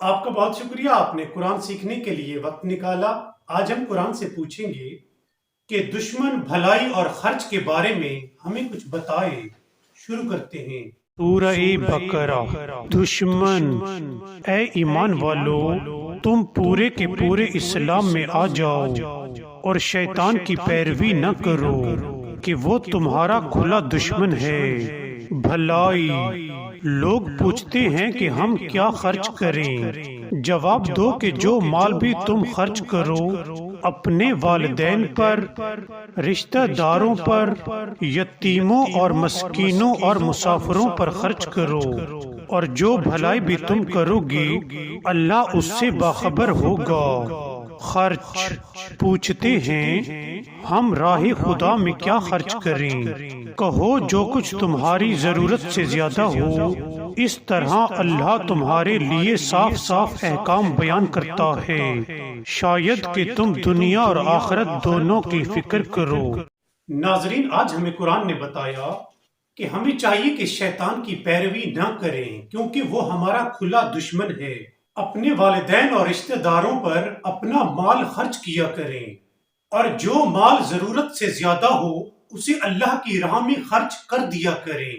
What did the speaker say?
آپ کا بہت شکریہ، آپ نے قرآن سیکھنے کے لیے وقت نکالا۔ آج ہم قرآن سے پوچھیں گے کہ دشمن بھلائی اور خرچ کے بارے میں ہمیں کچھ بتائے۔ شروع کرتے ہیں۔ سورہ بقرہ۔ دشمن۔ اے ایمان والو، تم پورے کے پورے اسلام میں آ جاؤ اور شیطان کی پیروی نہ کرو کہ وہ تمہارا کھلا دشمن ہے۔ بھلائی۔ لوگ پوچھتے ہیں کہ ہم کیا خرچ کریں؟ جواب دو کہ جو مال بھی تم خرچ کرو اپنے والدین پر، رشتہ داروں پر، یتیموں اور مسکینوں اور مسافروں پر خرچ کرو، اور جو بھلائی بھی تم کرو گی اللہ اس سے باخبر ہوگا۔ خرچ۔ پوچھتے ہیں ہم راہ خدا میں کیا خرچ کریں؟ کہو جو کچھ تمہاری ضرورت سے زیادہ ہو۔ اس طرح اللہ تمہارے لیے صاف صاف احکام بیان کرتا ہے، شاید کہ تم دنیا اور آخرت دونوں کی فکر کرو۔ ناظرین، آج ہمیں قرآن نے بتایا کہ ہمیں چاہیے کہ شیطان کی پیروی نہ کریں، کیونکہ وہ ہمارا کھلا دشمن ہے۔ اپنے والدین اور رشتہ داروں پر اپنا مال خرچ کیا کریں، اور جو مال ضرورت سے زیادہ ہو اسے اللہ کی راہ میں خرچ کر دیا کریں۔